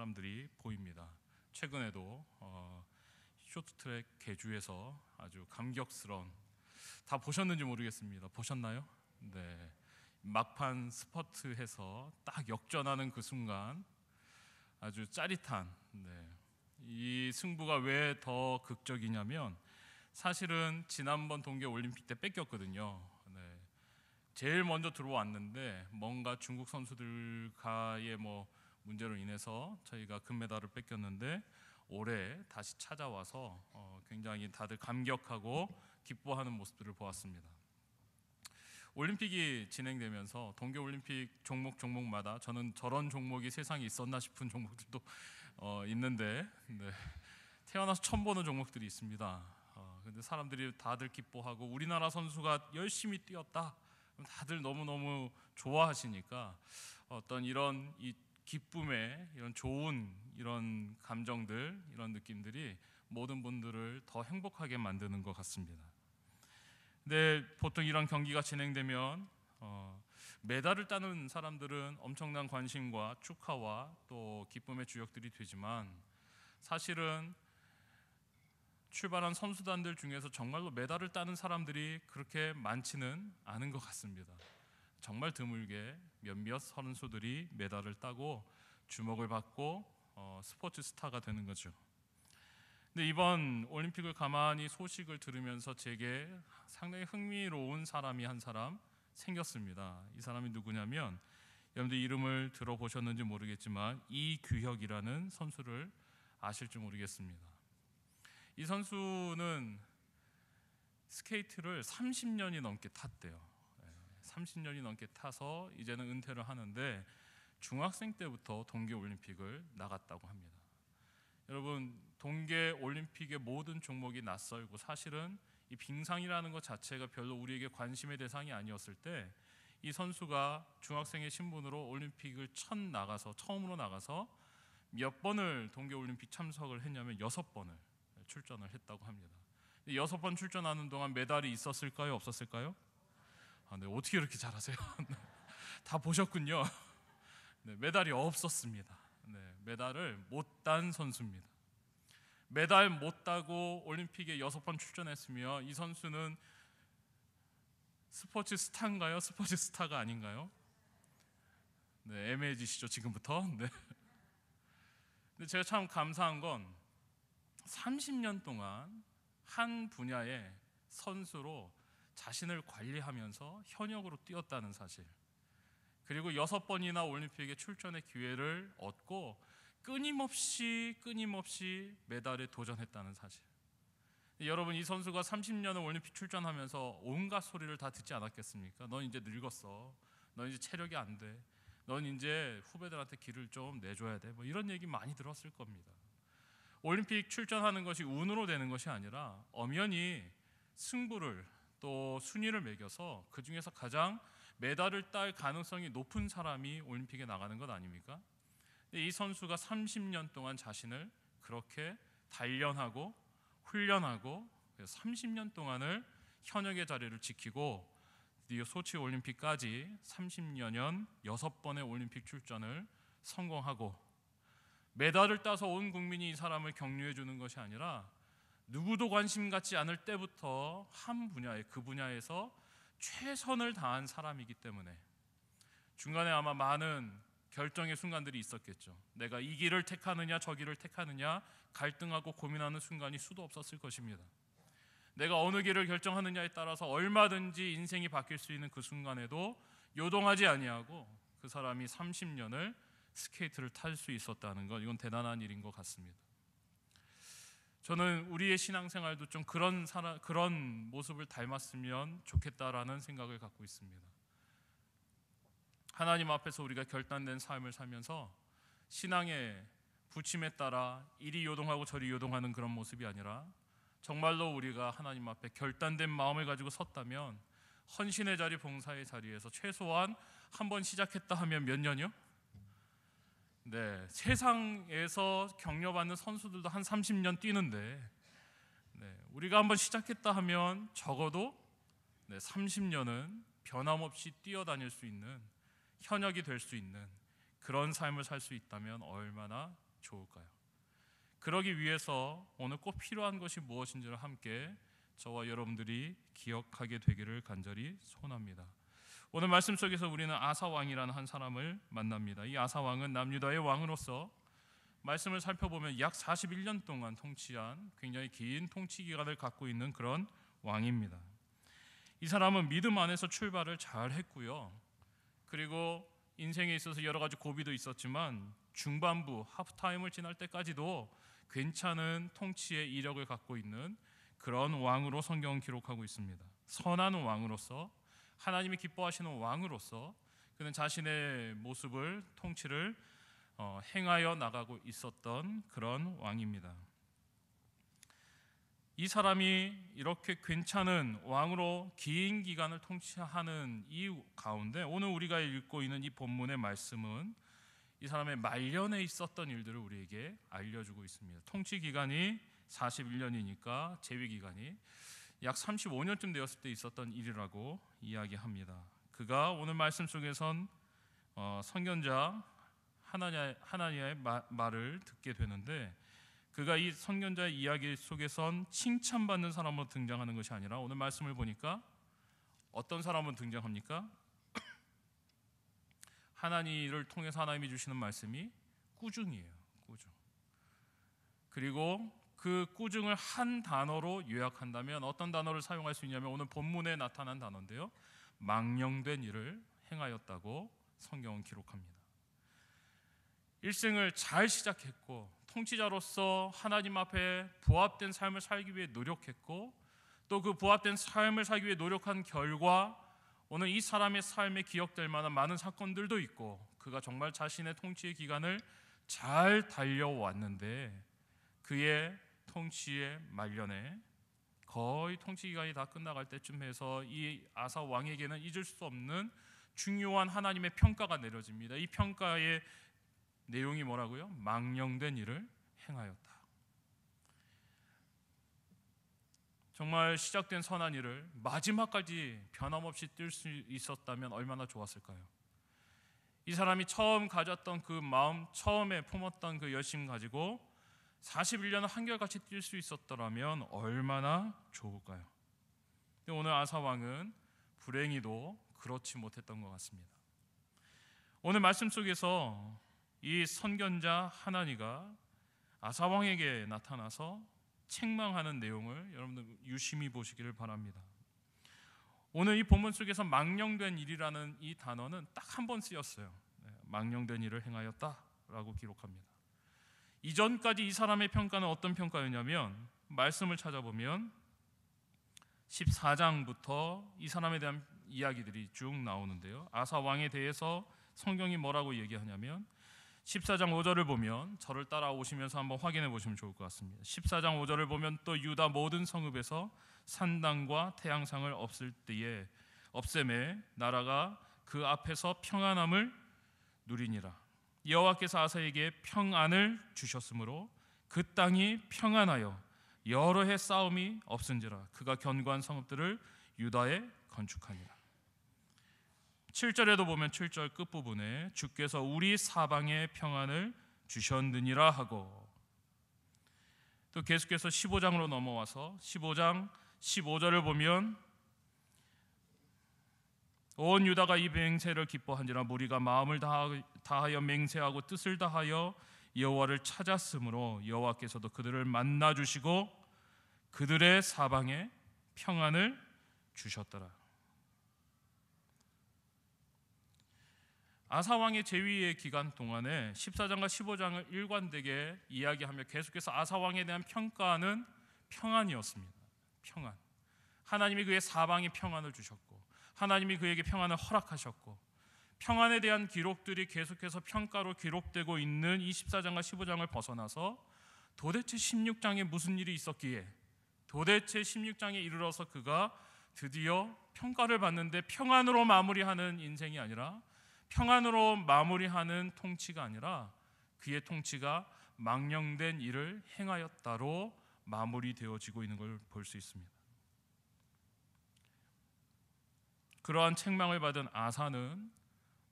사람들이 보입니다. 최근에도 쇼트트랙 계주에서 아주 감격스러운, 다 보셨는지 모르겠습니다. 보셨나요? 네, 막판 스퍼트해서 딱 역전하는 그 순간 아주 짜릿한, 이 승부가 왜 더 극적이냐면 사실은 지난번 동계 올림픽 때 뺏겼거든요. 제일 먼저 들어왔는데 뭔가 중국 선수들과의 문제로 인해서 저희가 금메달을 뺏겼는데 올해 다시 찾아와서 굉장히 다들 감격하고 기뻐하는 모습들을 보았습니다. 올림픽이 진행되면서 동계올림픽 종목마다 저는 저런 종목이 세상에 있었나 싶은 종목들도 있는데 태어나서 처음 보는 종목들이 있습니다. 근데 사람들이 다들 기뻐하고 우리나라 선수가 열심히 뛰었다, 다들 너무너무 좋아하시니까 어떤 이런 이 기쁨의 이런 좋은 이런 감정들, 이런 느낌들이 모든 분들을 더 행복하게 만드는 것 같습니다. 근데 보통 이런 경기가 진행되면 메달을 따는 사람들은 엄청난 관심과 축하와 또 기쁨의 주역들이 되지만 사실은 출발한 선수단들 중에서 정말로 메달을 따는 사람들이 그렇게 많지는 않은 것 같습니다. 정말 드물게 몇몇 선수들이 메달을 따고 주목을 받고 스포츠 스타가 되는 거죠. 근데 이번 올림픽을 가만히 소식을 들으면서 제게 상당히 흥미로운 사람이 한 사람 생겼습니다. 이 사람이 누구냐면, 여러분들 이름을 들어보셨는지 모르겠지만 이규혁이라는 선수를 아실지 모르겠습니다. 이 선수는 스케이트를 30년이 넘게 탔대요. 30년이 넘게 타서 이제는 은퇴를 하는데 중학생 때부터 동계올림픽을 나갔다고 합니다. 여러분, 동계올림픽의 모든 종목이 낯설고 사실은 이 빙상이라는 것 자체가 별로 우리에게 관심의 대상이 아니었을 때 이 선수가 중학생의 신분으로 올림픽을 처음으로 나가서 몇 번을 동계올림픽 참석을 했냐면 6번을 출전을 했다고 합니다. 6번 출전하는 동안 메달이 있었을까요? 없었을까요? 네, 어떻게 이렇게 잘하세요? 다 보셨군요. 메달이 없었습니다. 메달을 못 딴 선수입니다. 메달 못 따고 올림픽에 6번 출전했으며 이 선수는 스포츠 스타인가요? 스포츠 스타가 아닌가요? 애매해지시죠 지금부터? 근데 제가 참 감사한 건 30년 동안 한 분야의 선수로 자신을 관리하면서 현역으로 뛰었다는 사실, 그리고 6번이나 올림픽에 출전의 기회를 얻고 끊임없이 메달에 도전했다는 사실. 여러분, 이 선수가 30년을 올림픽 출전하면서 온갖 소리를 다 듣지 않았겠습니까? 넌 이제 늙었어, 넌 이제 체력이 안 돼, 넌 이제 후배들한테 길을 좀 내줘야 돼, 이런 얘기 많이 들었을 겁니다. 올림픽 출전하는 것이 운으로 되는 것이 아니라 엄연히 승부를 또 순위를 매겨서 그 중에서 가장 메달을 딸 가능성이 높은 사람이 올림픽에 나가는 것 아닙니까? 이 선수가 30년 동안 자신을 그렇게 단련하고 훈련하고 30년 동안을 현역의 자리를 지키고 드디어 소치 올림픽까지 30여년 6번의 올림픽 출전을 성공하고 메달을 따서 온 국민이 이 사람을 격려해 주는 것이 아니라 누구도 관심 갖지 않을 때부터 한 분야에, 그 분야에서 최선을 다한 사람이기 때문에 중간에 아마 많은 결정의 순간들이 있었겠죠. 내가 이 길을 택하느냐 저 길을 택하느냐 갈등하고 고민하는 순간이 수도 없었을 것입니다. 내가 어느 길을 결정하느냐에 따라서 얼마든지 인생이 바뀔 수 있는 그 순간에도 요동하지 아니하고 그 사람이 30년을 스케이트를 탈 수 있었다는 것, 이건 대단한 일인 것 같습니다. 저는 우리의 신앙생활도 좀 그런 모습을 닮았으면 좋겠다라는 생각을 갖고 있습니다. 하나님 앞에서 우리가 결단된 삶을 살면서 신앙의 부침에 따라 이리 요동하고 저리 요동하는 그런 모습이 아니라 정말로 우리가 하나님 앞에 결단된 마음을 가지고 섰다면 헌신의 자리, 봉사의 자리에서 최소한 한 번 시작했다 하면 몇 년이요? 세상에서 격려받는 선수들도 한 30년 뛰는데 우리가 한번 시작했다 하면 적어도 30년은 변함없이 뛰어다닐 수 있는, 현역이 될 수 있는 그런 삶을 살 수 있다면 얼마나 좋을까요? 그러기 위해서 오늘 꼭 필요한 것이 무엇인지를 함께 저와 여러분들이 기억하게 되기를 간절히 소원합니다. 오늘 말씀 속에서 우리는 아사 왕이라는 한 사람을 만납니다. 이 아사 왕은 남유다의 왕으로서 말씀을 살펴보면 약 41년 동안 통치한 굉장히 긴 통치 기간을 갖고 있는 그런 왕입니다. 이 사람은 믿음 안에서 출발을 잘 했고요. 그리고 인생에 있어서 여러 가지 고비도 있었지만 중반부 하프타임을 지날 때까지도 괜찮은 통치의 이력을 갖고 있는 그런 왕으로 성경은 기록하고 있습니다. 선한 왕으로서, 하나님이 기뻐하시는 왕으로서 그는 자신의 모습을, 통치를 행하여 나가고 있었던 그런 왕입니다. 이 사람이 이렇게 괜찮은 왕으로 긴 기간을 통치하는 이 가운데 오늘 우리가 읽고 있는 이 본문의 말씀은 이 사람의 말년에 있었던 일들을 우리에게 알려주고 있습니다. 통치 기간이 41년이니까 재위 기간이 약 35년쯤 되었을 때 있었던 일이라고 이야기합니다. 그가 오늘 말씀 속에선 선견자 하나니아의 말을 듣게 되는데, 그가 이 선견자의 이야기 속에선 칭찬받는 사람으로 등장하는 것이 아니라 오늘 말씀을 보니까 어떤 사람으로 등장합니까? 하나님을 통해서 하나님이 주시는 말씀이 꾸중이에요. 꾸중. 그리고 그 꾸중을 한 단어로 요약한다면 어떤 단어를 사용할 수 있냐면 오늘 본문에 나타난 단어인데요, 망령된 일을 행하였다고 성경은 기록합니다. 일생을 잘 시작했고 통치자로서 하나님 앞에 부합된 삶을 살기 위해 노력했고, 또 그 부합된 삶을 살기 위해 노력한 결과 오늘 이 사람의 삶에 기억될 만한 많은 사건들도 있고, 그가 정말 자신의 통치의 기간을 잘 달려왔는데 그의 통치의 말년에 거의 통치 기간이 다 끝나갈 때쯤 해서 이 아사 왕에게는 잊을 수 없는 중요한 하나님의 평가가 내려집니다. 이 평가의 내용이 뭐라고요? 망령된 일을 행하였다. 정말 시작된 선한 일을 마지막까지 변함없이 뛸 수 있었다면 얼마나 좋았을까요? 이 사람이 처음 가졌던 그 마음, 처음에 품었던 그 열심 가지고 41년을 한결같이 뛸 수 있었더라면 얼마나 좋을까요? 근데 오늘 아사 왕은 불행히도 그렇지 못했던 것 같습니다. 오늘 말씀 속에서 이 선견자 하나니가 아사 왕에게 나타나서 책망하는 내용을 여러분들 유심히 보시기를 바랍니다. 오늘 이 본문 속에서 망령된 일이라는 이 단어는 딱 한 번 쓰였어요. 망령된 일을 행하였다라고 기록합니다. 이전까지 이 사람의 평가는 어떤 평가였냐면, 말씀을 찾아보면 14장부터 이 사람에 대한 이야기들이 쭉 나오는데요, 아사 왕에 대해서 성경이 뭐라고 얘기하냐면 14장 5절을 보면, 저를 따라오시면서 한번 확인해 보시면 좋을 것 같습니다. 14장 5절을 보면 또 유다 모든 성읍에서 산당과 태양상을 없애매 나라가 그 앞에서 평안함을 누리니라. 여호와께서 아사에게 평안을 주셨으므로 그 땅이 평안하여 여러 해 싸움이 없은지라. 그가 견고한 성읍들을 유다에 건축하니라. 7절에도 보면 7절 끝부분에 주께서 우리 사방에 평안을 주셨느니라 하고, 또 계속해서 15장으로 넘어와서 15장 15절을 보면 온 유다가 이 맹세를 기뻐한지라. 무리가 마음을 다하여 맹세하고 뜻을 다하여 여호와를 찾았으므로 여호와께서도 그들을 만나 주시고 그들의 사방에 평안을 주셨더라. 아사 왕의 재위의 기간 동안에 14장과 15장을 일관되게 이야기하며 계속해서 아사 왕에 대한 평가는 평안이었습니다. 평안. 하나님이 그의 사방에 평안을 주셨고, 하나님이 그에게 평안을 허락하셨고, 평안에 대한 기록들이 계속해서 평가로 기록되고 있는 이 14장과 15장을 벗어나서 도대체 16장에 무슨 일이 있었기에, 도대체 16장에 이르러서 그가 드디어 평가를 받는데 평안으로 마무리하는 인생이 아니라, 평안으로 마무리하는 통치가 아니라 그의 통치가 망령된 일을 행하였다로 마무리되어지고 있는 걸 볼 수 있습니다. 그러한 책망을 받은 아사는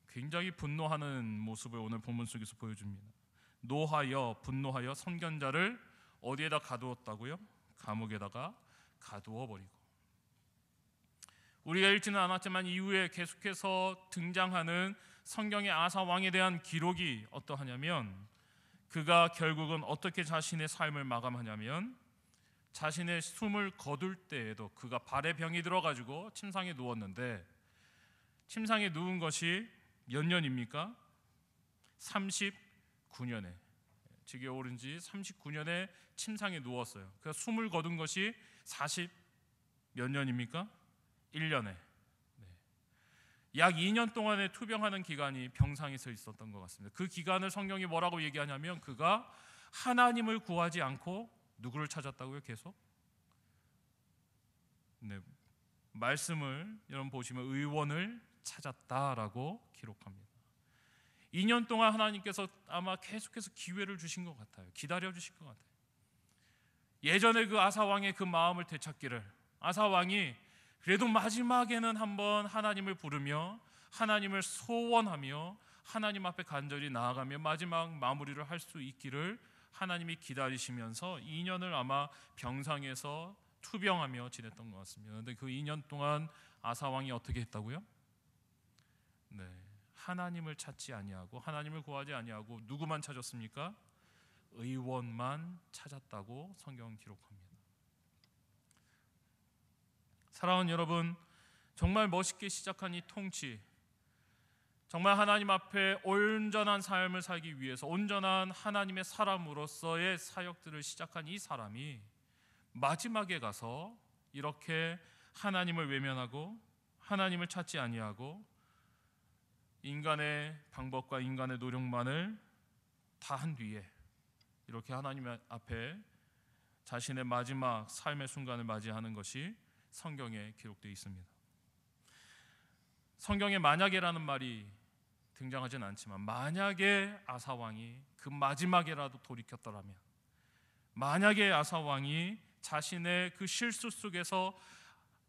굉장히 분노하는 모습을 오늘 본문 속에서 보여줍니다. 노하여 분노하여 선견자를 어디에다 가두었다고요? 감옥에다가 가두어 버리고. 우리가 읽지는 않았지만 이후에 계속해서 등장하는 성경의 아사 왕에 대한 기록이 어떠하냐면, 그가 결국은 어떻게 자신의 삶을 마감하냐면, 자신의 숨을 거둘 때에도 그가 발에 병이 들어가지고 침상에 누웠는데, 침상에 누운 것이 몇 년입니까? 39년에, 직에 오른 지 39년에 침상에 누웠어요. 그러니까 숨을 거둔 것이 40 몇 년입니까? 1년에. 약 2년 동안의 투병하는 기간이 병상에 서 있었던 것 같습니다. 그 기간을 성경이 뭐라고 얘기하냐면, 그가 하나님을 구하지 않고 누구를 찾았다고요? 계속? 말씀을 여러분 보시면 의원을 찾았다라고 기록합니다. 2년 동안 하나님께서 아마 계속해서 기회를 주신 것 같아요. 기다려 주신 것 같아요. 예전에 그 아사 왕의 그 마음을 되찾기를, 아사 왕이 그래도 마지막에는 한번 하나님을 부르며 하나님을 소원하며 하나님 앞에 간절히 나아가며 마지막 마무리를 할 수 있기를 하나님이 기다리시면서 2년을 아마 병상에서 투병하며 지냈던 것 같습니다. 그런데 그 2년 동안 아사 왕이 어떻게 했다고요? 하나님을 찾지 아니하고 하나님을 구하지 아니하고 누구만 찾았습니까? 의원만 찾았다고 성경은 기록합니다. 사랑하는 여러분, 정말 멋있게 시작한 이 통치, 정말 하나님 앞에 온전한 삶을 살기 위해서 온전한 하나님의 사람으로서의 사역들을 시작한 이 사람이 마지막에 가서 이렇게 하나님을 외면하고 하나님을 찾지 아니하고 인간의 방법과 인간의 노력만을 다 한 뒤에 이렇게 하나님 앞에 자신의 마지막 삶의 순간을 맞이하는 것이 성경에 기록되어 있습니다. 성경에 만약에라는 말이 등장하진 않지만, 만약에 아사 왕이 그 마지막에라도 돌이켰더라면, 만약에 아사 왕이 자신의 그 실수 속에서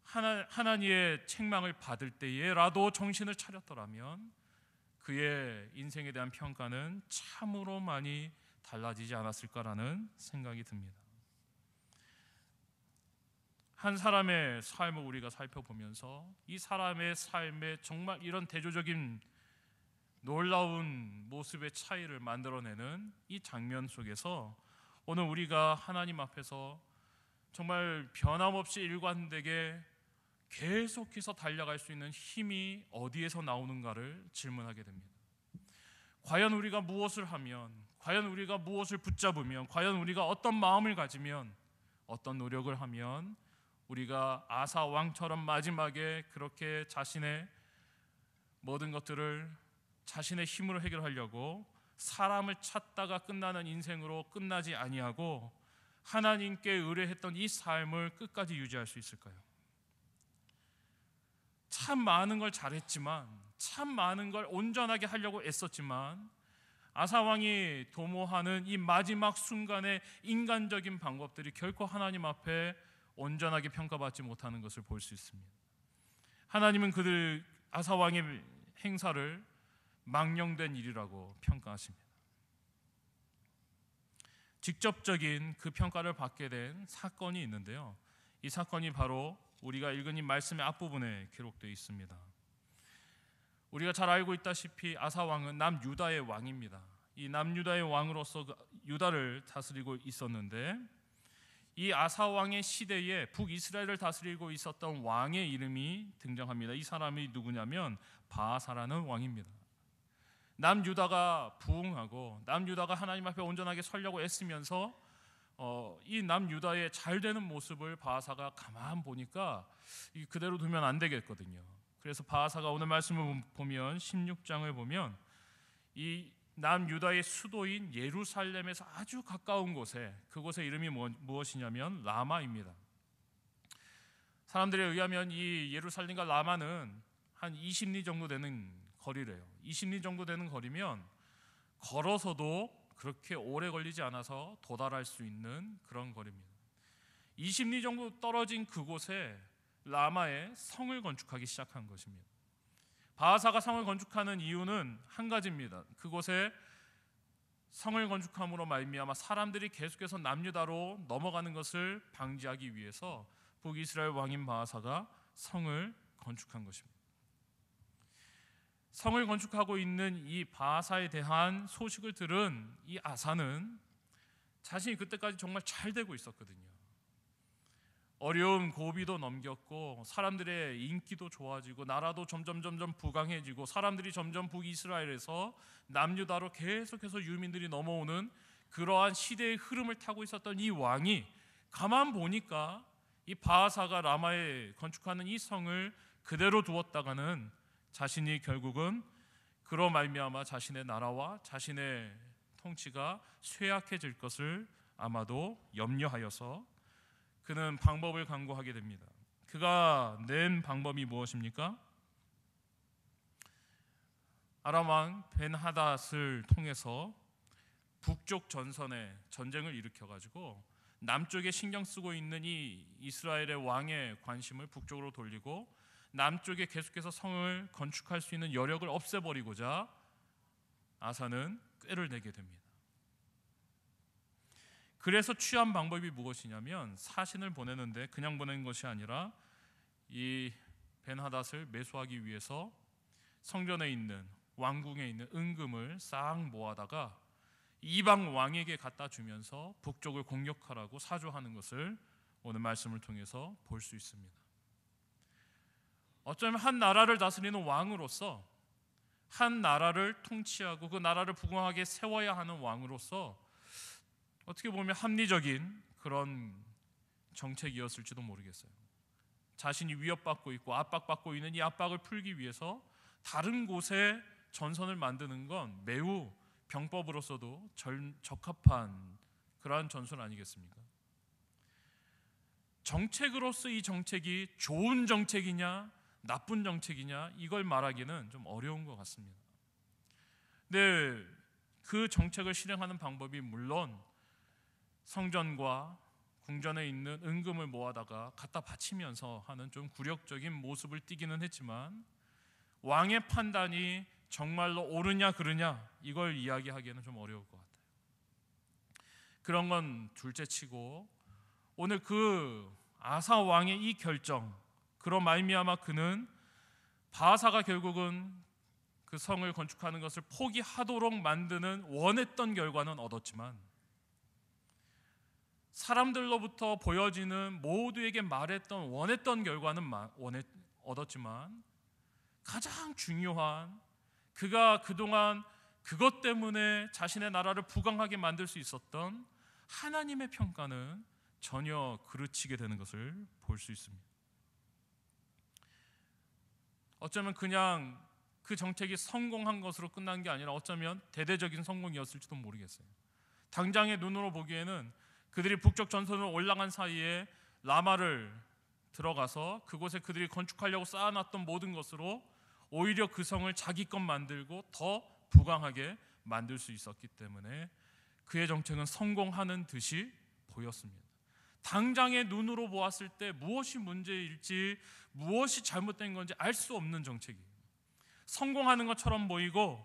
하나님의 책망을 받을 때에라도 정신을 차렸더라면 그의 인생에 대한 평가는 참으로 많이 달라지지 않았을까라는 생각이 듭니다. 한 사람의 삶을 우리가 살펴보면서 이 사람의 삶에 정말 이런 대조적인 놀라운 모습의 차이를 만들어내는 이 장면 속에서 오늘 우리가 하나님 앞에서 정말 변함없이 일관되게 계속해서 달려갈 수 있는 힘이 어디에서 나오는가를 질문하게 됩니다. 과연 우리가 무엇을 하면, 과연 우리가 무엇을 붙잡으면, 과연 우리가 어떤 마음을 가지면, 어떤 노력을 하면 우리가 아사 왕처럼 마지막에 그렇게 자신의 모든 것들을 자신의 힘으로 해결하려고 사람을 찾다가 끝나는 인생으로 끝나지 아니하고 하나님께 의뢰했던 이 삶을 끝까지 유지할 수 있을까요? 참 많은 걸 잘했지만, 참 많은 걸 온전하게 하려고 애썼지만, 아사 왕이 도모하는 이 마지막 순간의 인간적인 방법들이 결코 하나님 앞에 온전하게 평가받지 못하는 것을 볼 수 있습니다. 하나님은 그들 아사 왕의 행사를 망령된 일이라고 평가하십니다. 직접적인 그 평가를 받게 된 사건이 있는데요, 이 사건이 바로 우리가 읽은 이 말씀의 앞부분에 기록되어 있습니다. 우리가 잘 알고 있다시피 아사 왕은 남유다의 왕입니다. 이 남유다의 왕으로서 유다를 다스리고 있었는데, 이 아사 왕의 시대에 북이스라엘을 다스리고 있었던 왕의 이름이 등장합니다. 이 사람이 누구냐면 바아사라는 왕입니다. 남유다가 부흥하고 남유다가 하나님 앞에 온전하게 서려고 애쓰면서 이 남유다의 잘 되는 모습을 바아사가 가만 보니까 그대로 두면 안 되겠거든요. 그래서 바아사가 오늘 말씀을 보면 16장을 보면 이 남유다의 수도인 예루살렘에서 아주 가까운 곳에, 그곳의 이름이 무엇이냐면 라마입니다. 사람들에 의하면 이 예루살렘과 라마는 한 20리 정도 되는 거리래요. 20리 정도 되는 거리면 걸어서도 그렇게 오래 걸리지 않아서 도달할 수 있는 그런 거리입니다. 20리 정도 떨어진 그곳에 라마에 성을 건축하기 시작한 것입니다. 바아사가 성을 건축하는 이유는 한 가지입니다. 그곳에 성을 건축함으로 말미암아 사람들이 계속해서 남유다로 넘어가는 것을 방지하기 위해서 북이스라엘 왕인 바하사가 성을 건축한 것입니다. 성을 건축하고 있는 이 바하사에 대한 소식을 들은 이 아사는 자신이 그때까지 정말 잘 되고 있었거든요. 어려운 고비도 넘겼고 사람들의 인기도 좋아지고 나라도 점점 부강해지고 사람들이 점점 북이스라엘에서 남유다로 계속해서 유민들이 넘어오는 그러한 시대의 흐름을 타고 있었던 이 왕이 가만 보니까 이 바하사가 라마에 건축하는 이 성을 그대로 두었다가는 자신이 결국은 그로 말미암아 자신의 나라와 자신의 통치가 쇠약해질 것을 아마도 염려하여서 그는 방법을 강구하게 됩니다. 그가 낸 방법이 무엇입니까? 아람 왕 벤하닷을 통해서 북쪽 전선에 전쟁을 일으켜 가지고 남쪽에 신경 쓰고 있는 이 이스라엘의 왕의 관심을 북쪽으로 돌리고 남쪽에 계속해서 성을 건축할 수 있는 여력을 없애버리고자 아사는 꾀를 내게 됩니다. 그래서 취한 방법이 무엇이냐면 사신을 보내는데 그냥 보낸 것이 아니라 이 벤하닷을 매수하기 위해서 성전에 있는 왕궁에 있는 은금을 싹 모아다가 이방 왕에게 갖다 주면서 북쪽을 공격하라고 사주하는 것을 오늘 말씀을 통해서 볼 수 있습니다. 어쩌면 한 나라를 다스리는 왕으로서 한 나라를 통치하고 그 나라를 부강하게 세워야 하는 왕으로서 어떻게 보면 합리적인 그런 정책이었을지도 모르겠어요. 자신이 위협받고 있고 압박받고 있는 이 압박을 풀기 위해서 다른 곳에 전선을 만드는 건 매우 병법으로서도 적합한 그러한 전술 아니겠습니까? 정책으로서 이 정책이 좋은 정책이냐 나쁜 정책이냐 이걸 말하기는 좀 어려운 것 같습니다. 근데 그 정책을 실행하는 방법이 물론 성전과 궁전에 있는 은금을 모아다가 갖다 바치면서 하는 좀 굴욕적인 모습을 띠기는 했지만 왕의 판단이 정말로 옳으냐 그르냐 이걸 이야기하기에는 좀 어려울 것 같아요. 그런 건 둘째치고 오늘 그 아사 왕의 이 결정 그로 말미암아 그는 바하사가 결국은 그 성을 건축하는 것을 포기하도록 만드는 원했던 결과는 얻었지만 사람들로부터 보여지는 모두에게 말했던 원했던 결과는 얻었지만 가장 중요한 그가 그동안 그것 때문에 자신의 나라를 부강하게 만들 수 있었던 하나님의 평가는 전혀 그르치게 되는 것을 볼 수 있습니다. 어쩌면 그냥 그 정책이 성공한 것으로 끝난 게 아니라 어쩌면 대대적인 성공이었을지도 모르겠어요. 당장의 눈으로 보기에는 그들이 북쪽 전선으로 올라간 사이에 라마를 들어가서 그곳에 그들이 건축하려고 쌓아놨던 모든 것으로 오히려 그 성을 자기 것 만들고 더 부강하게 만들 수 있었기 때문에 그의 정책은 성공하는 듯이 보였습니다. 당장의 눈으로 보았을 때 무엇이 문제일지 무엇이 잘못된 건지 알 수 없는 정책이에요. 성공하는 것처럼 보이고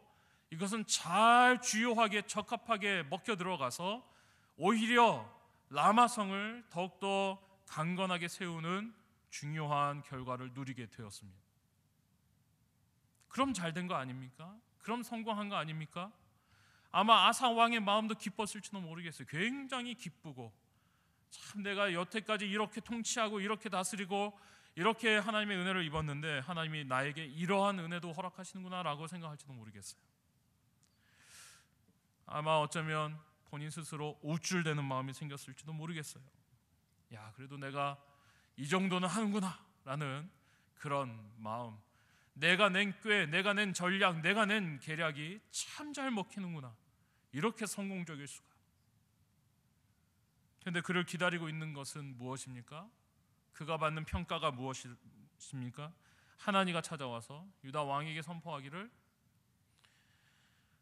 이것은 잘 주요하게 적합하게 먹혀 들어가서 오히려 라마성을 더욱더 강건하게 세우는 중요한 결과를 누리게 되었습니다. 그럼 잘된 거 아닙니까? 그럼 성공한 거 아닙니까? 아마 아사 왕의 마음도 기뻤을지도 모르겠어요. 굉장히 기쁘고 참 내가 여태까지 이렇게 통치하고 이렇게 다스리고 이렇게 하나님의 은혜를 입었는데 하나님이 나에게 이러한 은혜도 허락하시는구나 라고 생각할지도 모르겠어요. 아마 어쩌면 본인 스스로 우쭐대는 마음이 생겼을지도 모르겠어요. 야, 그래도 내가 이 정도는 하는구나 라는 그런 마음, 내가 낸 꾀, 내가 낸 전략, 내가 낸 계략이 참 잘 먹히는구나, 이렇게 성공적일 수가. 그런데 그를 기다리고 있는 것은 무엇입니까? 그가 받는 평가가 무엇입니까? 하나니가 찾아와서 유다 왕에게 선포하기를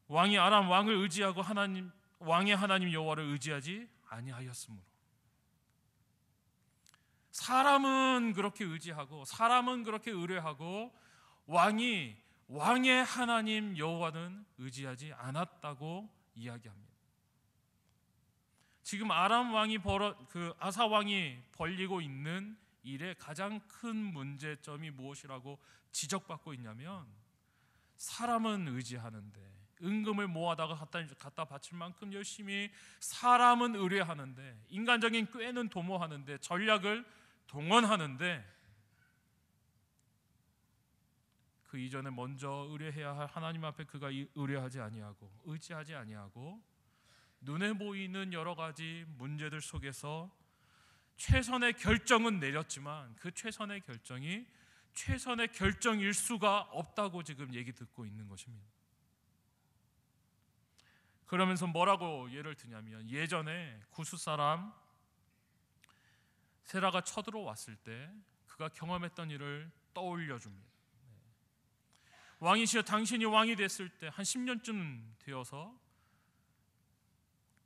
왕이 아람 왕을 의지하고 왕의 하나님 여호와를 의지하지 아니하였으므로. 사람은 그렇게 의지하고 사람은 그렇게 의뢰하고 왕의 하나님 여호와는 의지하지 않았다고 이야기합니다. 지금 아사 왕이 벌리고 있는 일의 가장 큰 문제점이 무엇이라고 지적받고 있냐면, 사람은 의지하는데, 은금을 모아다가 갖다 바칠 만큼 열심히 사람은 의뢰하는데, 인간적인 꾀는 도모하는데, 전략을 동원하는데, 그 이전에 먼저 의뢰해야 할 하나님 앞에 그가 의뢰하지 아니하고 의지하지 아니하고 눈에 보이는 여러 가지 문제들 속에서 최선의 결정은 내렸지만 그 최선의 결정이 최선의 결정일 수가 없다고 지금 얘기 듣고 있는 것입니다. 그러면서 뭐라고 예를 드냐면, 예전에 구스 사람 세라가 쳐들어왔을 때 그가 경험했던 일을 떠올려 줍니다. 왕이시여, 당신이 왕이 됐을 때 한 10년쯤 되어서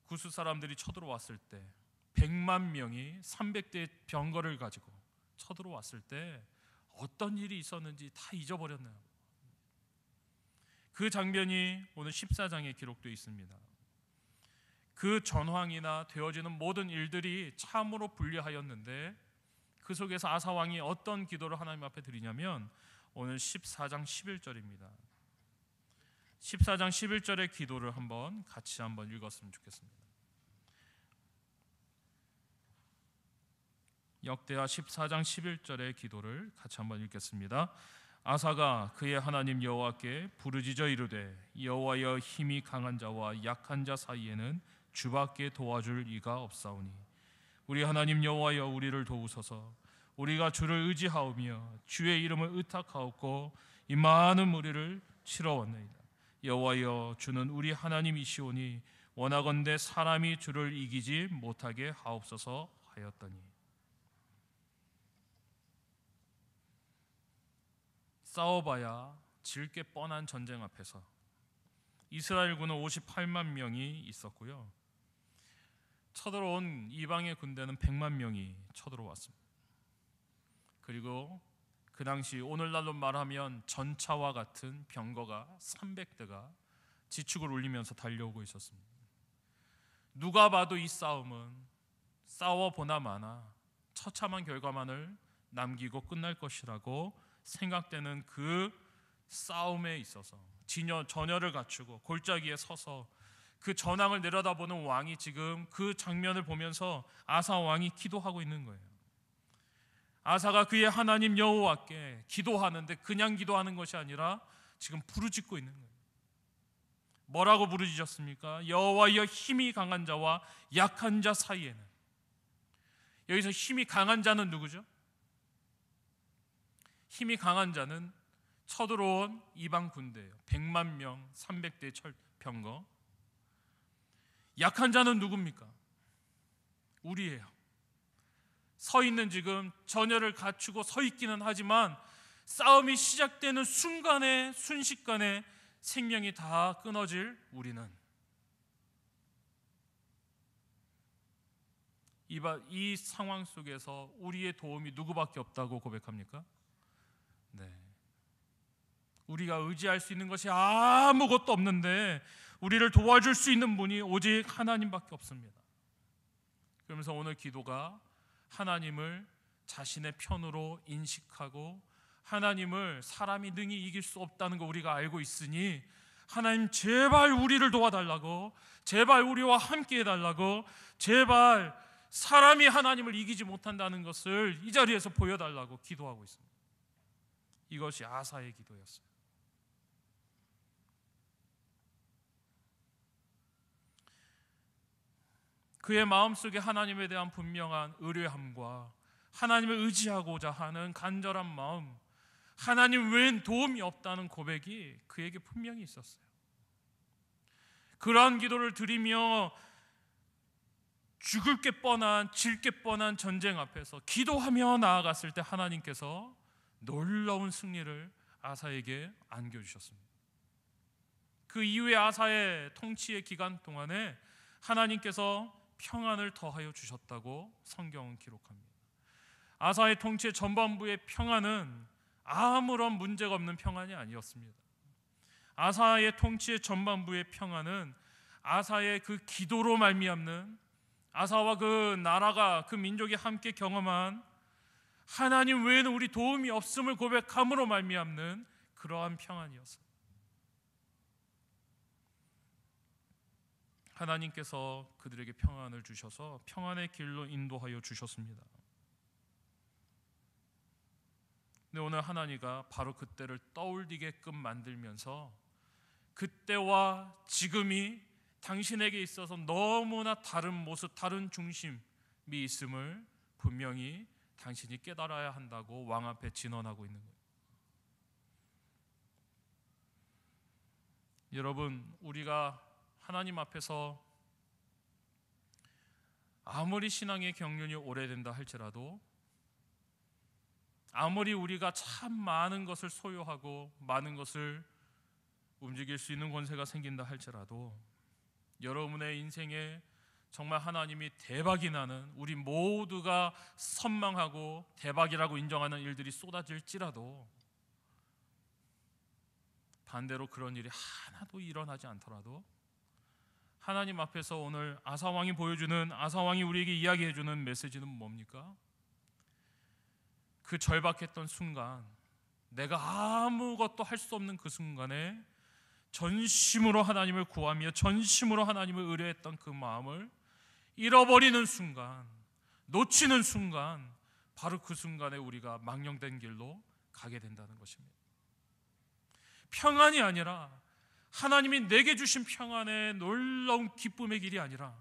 구스 사람들이 쳐들어왔을 때 100만 명이 300대의 병거를 가지고 쳐들어왔을 때 어떤 일이 있었는지 다 잊어버렸나요? 그 장면이 오늘 14장에 기록되어 있습니다. 그 전황이나 되어지는 모든 일들이 참으로 불리하였는데, 그 속에서 아사 왕이 어떤 기도를 하나님 앞에 드리냐면 오늘 14장 11절입니다. 14장 11절의 기도를 같이 한번 읽었으면 좋겠습니다. 역대하 14장 11절의 기도를 같이 한번 읽겠습니다. 아사가 그의 하나님 여호와께 부르짖어 이르되, 여호와여, 힘이 강한 자와 약한 자 사이에는 주밖에 도와줄 이가 없사오니 우리 하나님 여호와여, 우리를 도우소서. 우리가 주를 의지하오며 주의 이름을 의탁하옵고 이 많은 무리를 치러왔나이다. 여호와여, 주는 우리 하나님이시오니 원하건대 사람이 주를 이기지 못하게 하옵소서 하였더니, 싸워봐야 질 게 뻔한 전쟁 앞에서 이스라엘군은 58만 명이 있었고요, 쳐들어온 이방의 군대는 100만 명이 쳐들어왔습니다. 그리고 그 당시 오늘날로 말하면 전차와 같은 병거가 300대가 지축을 울리면서 달려오고 있었습니다. 누가 봐도 이 싸움은 싸워보나 마나 처참한 결과만을 남기고 끝날 것이라고 생각되는 그 싸움에 있어서 전열을 갖추고 골짜기에 서서 그 전황을 내려다보는 왕이 지금 그 장면을 보면서 아사 왕이 기도하고 있는 거예요. 아사가 그의 하나님 여호와께 기도하는데 그냥 기도하는 것이 아니라 지금 부르짖고 있는 거예요. 뭐라고 부르짖었습니까? 여호와여, 힘이 강한 자와 약한 자 사이에는. 여기서 힘이 강한 자는 누구죠? 힘이 강한 자는 쳐들어온 이방 군대예요. 100만 명, 300대 병거. 약한 자는 누굽니까? 우리예요. 서 있는, 지금 전열을 갖추고 서 있기는 하지만 싸움이 시작되는 순간에, 순식간에 생명이 다 끊어질 우리는, 이 상황 속에서 우리의 도움이 누구밖에 없다고 고백합니까? 네. 우리가 의지할 수 있는 것이 아무것도 없는데 우리를 도와줄 수 있는 분이 오직 하나님밖에 없습니다. 그러면서 오늘 기도가 하나님을 자신의 편으로 인식하고 하나님을 사람이 능히 이길 수 없다는 거 우리가 알고 있으니, 하나님 제발 우리를 도와달라고, 제발 우리와 함께 해달라고, 제발 사람이 하나님을 이기지 못한다는 것을 이 자리에서 보여달라고 기도하고 있습니다. 이것이 아사의 기도였어요. 그의 마음속에 하나님에 대한 분명한 의뢰함과 하나님을 의지하고자 하는 간절한 마음, 하나님 외엔 도움이 없다는 고백이 그에게 분명히 있었어요. 그러한 기도를 드리며 죽을 게 뻔한, 질 게 뻔한 전쟁 앞에서 기도하며 나아갔을 때 하나님께서 놀라운 승리를 아사에게 안겨주셨습니다. 그 이후에 아사의 통치의 기간 동안에 하나님께서 평안을 더하여 주셨다고 성경은 기록합니다. 아사의 통치의 전반부의 평안은 아무런 문제가 없는 평안이 아니었습니다. 아사의 통치의 전반부의 평안은 아사의 그 기도로 말미암는 아사와 그 나라가, 그 민족이 함께 경험한 하나님 외에는 우리 도움이 없음을 고백함으로 말미암는 그러한 평안이었어요. 하나님께서 그들에게 평안을 주셔서 평안의 길로 인도하여 주셨습니다. 근데 오늘 하나님과 바로 그때를 떠올리게끔 만들면서 그때와 지금이 당신에게 있어서 너무나 다른 모습, 다른 중심이 있음을 분명히 당신이 깨달아야 한다고 왕 앞에 진언하고 있는 거예요. 여러분, 우리가 하나님 앞에서 아무리 신앙의 경륜이 오래된다 할지라도, 아무리 우리가 참 많은 것을 소유하고 많은 것을 움직일 수 있는 권세가 생긴다 할지라도, 여러분의 인생에 정말 하나님이 대박이 나는, 우리 모두가 선망하고 대박이라고 인정하는 일들이 쏟아질지라도, 반대로 그런 일이 하나도 일어나지 않더라도 하나님 앞에서 오늘 아사왕이 보여주는, 아사왕이 우리에게 이야기해주는 메시지는 뭡니까? 그 절박했던 순간, 내가 아무것도 할 수 없는 그 순간에 전심으로 하나님을 구하며 전심으로 하나님을 의뢰했던 그 마음을 잃어버리는 순간, 놓치는 순간, 바로 그 순간에 우리가 망령된 길로 가게 된다는 것입니다. 평안이 아니라, 하나님이 내게 주신 평안의 놀라운 기쁨의 길이 아니라,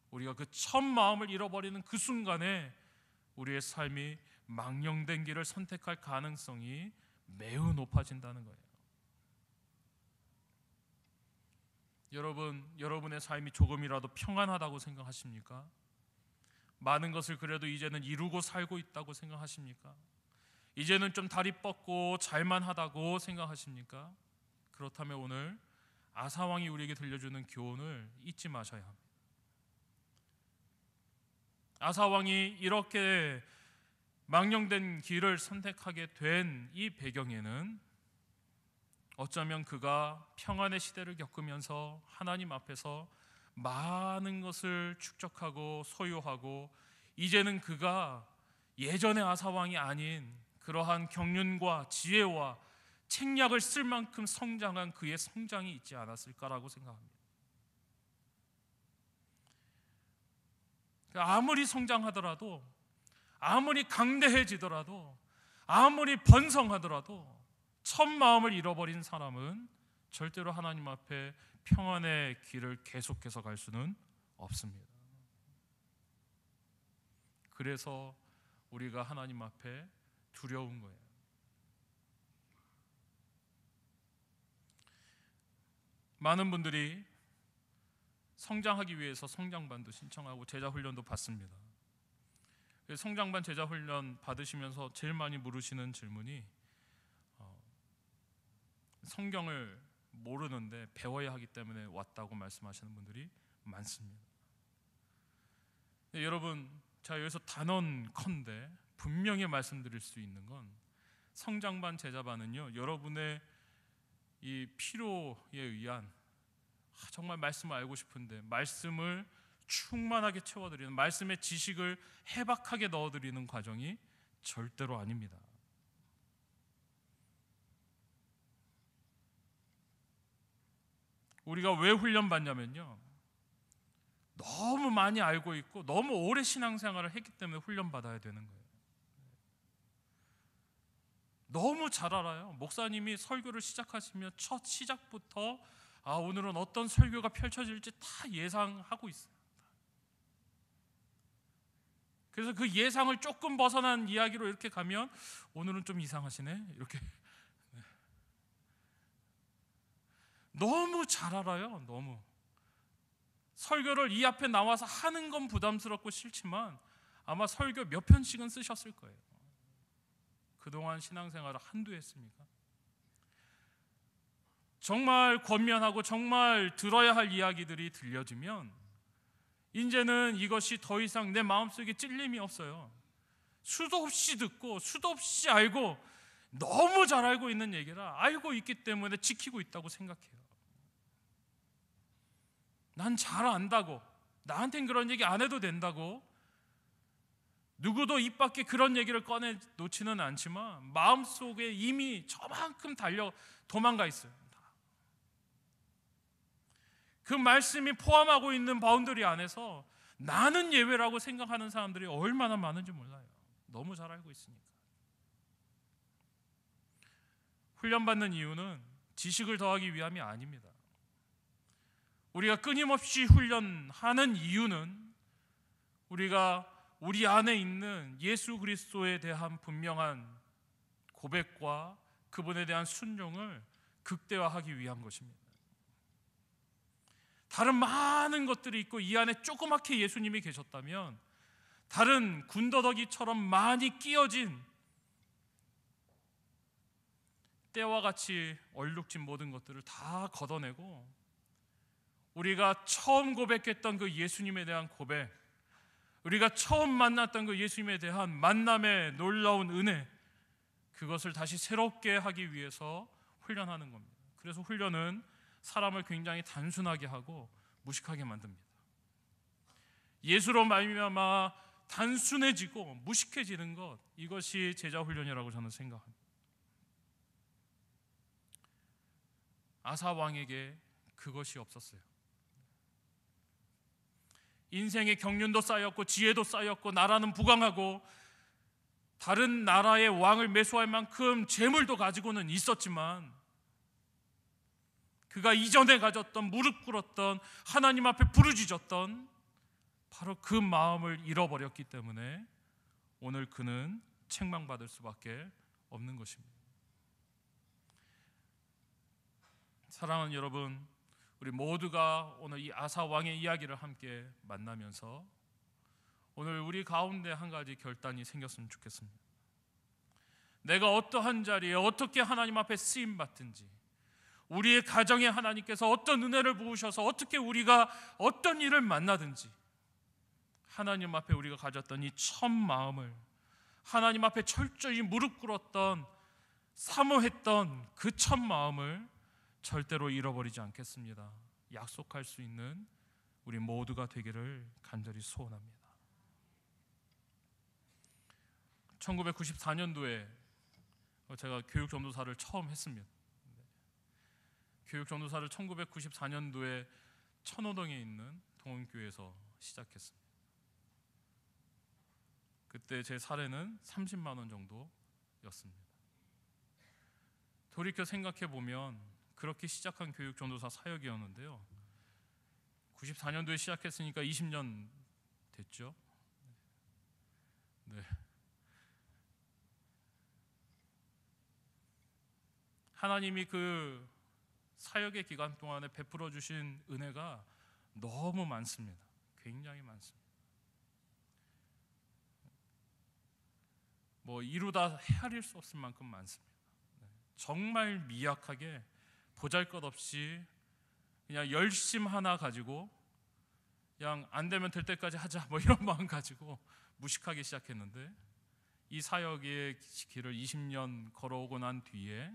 우리가 그 첫 마음을 잃어버리는 그 순간에 우리의 삶이 망령된 길을 선택할 가능성이 매우 높아진다는 거예요. 여러분의 삶이 조금이라도 평안하다고 생각하십니까? 많은 것을 그래도 이제는 이루고 살고 있다고 생각하십니까? 이제는 좀 다리 뻗고 잘만 하다고 생각하십니까? 그렇다면 오늘 아사왕이 우리에게 들려주는 교훈을 잊지 마셔야 합니다. 아사왕이 이렇게 망령된 길을 선택하게 된 이 배경에는 어쩌면 그가 평안의 시대를 겪으면서 하나님 앞에서 많은 것을 축적하고 소유하고, 이제는 그가 예전의 아사왕이 아닌 그러한 경륜과 지혜와 책략을 쓸 만큼 성장한 그의 성장이 있지 않았을까라고 생각합니다. 아무리 성장하더라도, 아무리 강대해지더라도, 아무리 번성하더라도 첫 마음을 잃어버린 사람은 절대로 하나님 앞에 평안의 길을 계속해서 갈 수는 없습니다. 그래서 우리가 하나님 앞에 두려운 거예요. 많은 분들이 성장하기 위해서 성장반도 신청하고 제자훈련도 받습니다. 성장반 제자훈련 받으시면서 제일 많이 물으시는 질문이, 성경을 모르는데 배워야 하기 때문에 왔다고 말씀하시는 분들이 많습니다. 여러분, 제가 여기서 단언컨대 분명히 말씀드릴 수 있는 건, 성장반 제자반은요, 여러분의 이 필요에 의한, 정말 말씀을 알고 싶은데 말씀을 충만하게 채워드리는, 말씀의 지식을 해박하게 넣어드리는 과정이 절대로 아닙니다. 우리가 왜 훈련받냐면요, 너무 많이 알고 있고 너무 오래 신앙생활을 했기 때문에 훈련받아야 되는 거예요. 너무 잘 알아요. 목사님이 설교를 시작하시면 첫 시작부터 오늘은 어떤 설교가 펼쳐질지 다 예상하고 있어요. 그래서 그 예상을 조금 벗어난 이야기로 이렇게 가면, 오늘은 좀 이상하시네, 이렇게. 너무 잘 알아요. 너무. 설교를 이 앞에 나와서 하는 건 부담스럽고 싫지만 아마 설교 몇 편씩은 쓰셨을 거예요. 그동안 신앙생활을 한두 했습니까? 정말 권면하고 정말 들어야 할 이야기들이 들려지면 이제는 이것이 더 이상 내 마음속에 찔림이 없어요. 수도 없이 듣고 수도 없이 알고, 너무 잘 알고 있는 얘기라 알고 있기 때문에 지키고 있다고 생각해요. 난 잘 안다고, 나한텐 그런 얘기 안 해도 된다고 누구도 입 밖에 그런 얘기를 꺼내 놓지는 않지만 마음속에 이미 저만큼 달려 도망가 있어요. 그 말씀이 포함하고 있는 바운더리 안에서 나는 예외라고 생각하는 사람들이 얼마나 많은지 몰라요. 너무 잘 알고 있으니까. 훈련받는 이유는 지식을 더하기 위함이 아닙니다. 우리가 끊임없이 훈련하는 이유는 우리가 우리 안에 있는 예수 그리스도에 대한 분명한 고백과 그분에 대한 순종을 극대화하기 위한 것입니다. 다른 많은 것들이 있고 이 안에 조그맣게 예수님이 계셨다면 다른 군더더기처럼 많이 끼어진 때와 같이 얼룩진 모든 것들을 다 걷어내고 우리가 처음 고백했던 그 예수님에 대한 고백, 우리가 처음 만났던 그 예수님에 대한 만남의 놀라운 은혜, 그것을 다시 새롭게 하기 위해서 훈련하는 겁니다. 그래서 훈련은 사람을 굉장히 단순하게 하고 무식하게 만듭니다. 예수로 말미암아 단순해지고 무식해지는 것, 이것이 제자 훈련이라고 저는 생각합니다. 아사 왕에게 그것이 없었어요. 인생의 경륜도 쌓였고 지혜도 쌓였고 나라는 부강하고 다른 나라의 왕을 매수할 만큼 재물도 가지고는 있었지만 그가 이전에 가졌던 무릎 꿇었던 하나님 앞에 부르짖었던 바로 그 마음을 잃어버렸기 때문에 오늘 그는 책망받을 수밖에 없는 것입니다. 사랑하는 여러분, 우리 모두가 오늘 이 아사 왕의 이야기를 함께 만나면서 오늘 우리 가운데 한 가지 결단이 생겼으면 좋겠습니다. 내가 어떠한 자리에 어떻게 하나님 앞에 쓰임 받든지, 우리의 가정에 하나님께서 어떤 은혜를 부으셔서 어떻게 우리가 어떤 일을 만나든지 하나님 앞에 우리가 가졌던 이 첫 마음을, 하나님 앞에 철저히 무릎 꿇었던 사모했던 그 첫 마음을 절대로 잃어버리지 않겠습니다. 약속할 수 있는 우리 모두가 되기를 간절히 소원합니다. 1994년도에 제가 교육전도사를 처음 했습니다. 교육전도사를 1994년도에 천호동에 있는 동원교회에서 시작했습니다. 그때 제 사례는 30만 원 정도였습니다. 돌이켜 생각해 보면 그렇게 시작한 교육전도사 사역이었는데요, 94년도에 시작했으니까 20년 됐죠. 네. 하나님이 그 사역의 기간 동안에 베풀어 주신 은혜가 너무 많습니다. 굉장히 많습니다. 뭐 이루다 헤아릴 수 없을 만큼 많습니다. 정말 미약하게 보잘것없이 그냥 열심 하나 가지고 그냥 안 되면 될 때까지 하자 뭐 이런 마음 가지고 무식하게 시작했는데 이 사역의 길을 20년 걸어오고 난 뒤에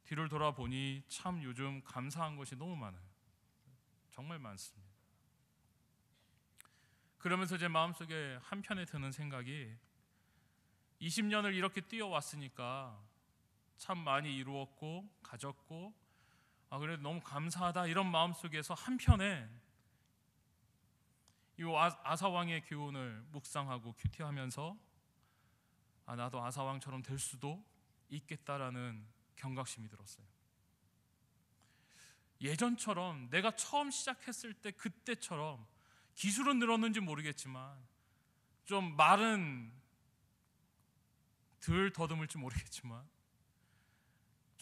뒤를 돌아보니 참 요즘 감사한 것이 너무 많아요. 정말 많습니다. 그러면서 제 마음속에 한편에 드는 생각이 20년을 이렇게 뛰어왔으니까 참 많이 이루었고 가졌고 그래도 너무 감사하다 이런 마음속에서 한편에 이 아사왕의 교훈을 묵상하고 큐티하면서 나도 아사왕처럼 될 수도 있겠다라는 경각심이 들었어요. 예전처럼 내가 처음 시작했을 때 그때처럼 기술은 늘었는지 모르겠지만 좀 말은 덜 더듬을지 모르겠지만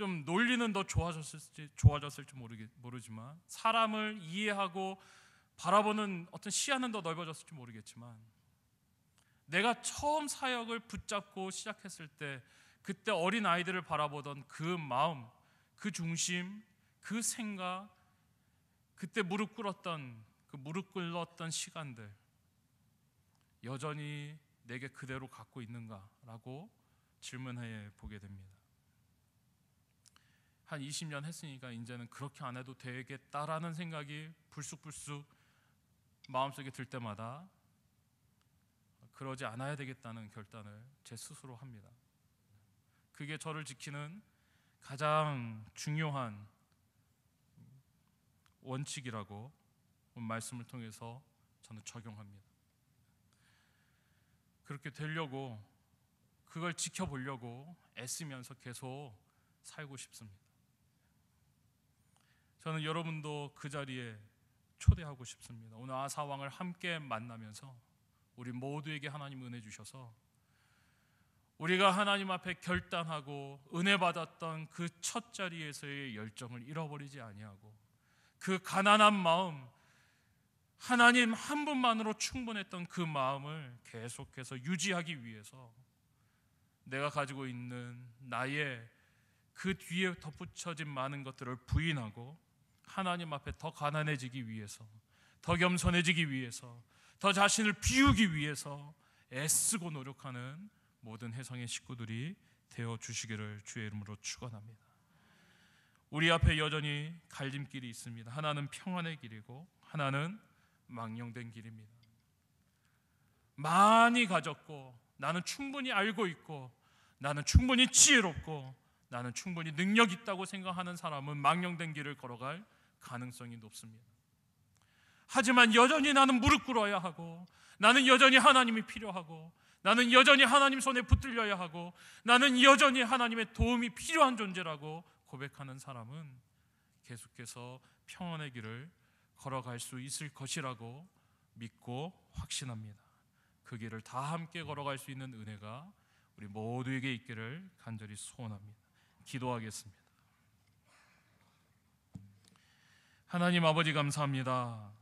좀 논리는 더 좋아졌을지 모르지만 사람을 이해하고 바라보는 어떤 시야는 더 넓어졌을지 모르겠지만 내가 처음 사역을 붙잡고 시작했을 때 그때 어린 아이들을 바라보던 그 마음, 그 중심, 그 생각, 그때 무릎 꿇었던 시간들 여전히 내게 그대로 갖고 있는가라고 질문해 보게 됩니다. 한 20년 했으니까 이제는 그렇게 안 해도 되겠다라는 생각이 불쑥불쑥 마음속에 들 때마다 그러지 않아야 되겠다는 결단을 제 스스로 합니다. 그게 저를 지키는 가장 중요한 원칙이라고 말씀을 통해서 저는 적용합니다. 그렇게 되려고, 그걸 지켜보려고 애쓰면서 계속 살고 싶습니다. 저는 여러분도 그 자리에 초대하고 싶습니다. 오늘 아사왕을 함께 만나면서 우리 모두에게 하나님 은혜 주셔서 우리가 하나님 앞에 결단하고 은혜 받았던 그 첫 자리에서의 열정을 잃어버리지 아니하고 그 가난한 마음, 하나님 한 분만으로 충분했던 그 마음을 계속해서 유지하기 위해서 내가 가지고 있는 나의 그 뒤에 덧붙여진 많은 것들을 부인하고 하나님 앞에 더 가난해지기 위해서, 더 겸손해지기 위해서, 더 자신을 비우기 위해서 애쓰고 노력하는 모든 혜성의 식구들이 되어 주시기를 주의 이름으로 축원합니다. 우리 앞에 여전히 갈림길이 있습니다. 하나는 평안의 길이고 하나는 망령된 길입니다. 많이 가졌고 나는 충분히 알고 있고 나는 충분히 지혜롭고 나는 충분히 능력 있다고 생각하는 사람은 망령된 길을 걸어갈 가능성이 높습니다. 하지만 여전히 나는 무릎 꿇어야 하고 나는 여전히 하나님이 필요하고 나는 여전히 하나님 손에 붙들려야 하고 나는 여전히 하나님의 도움이 필요한 존재라고 고백하는 사람은 계속해서 평안의 길을 걸어갈 수 있을 것이라고 믿고 확신합니다. 그 길을 다 함께 걸어갈 수 있는 은혜가 우리 모두에게 있기를 간절히 소원합니다. 기도하겠습니다. 하나님 아버지 감사합니다.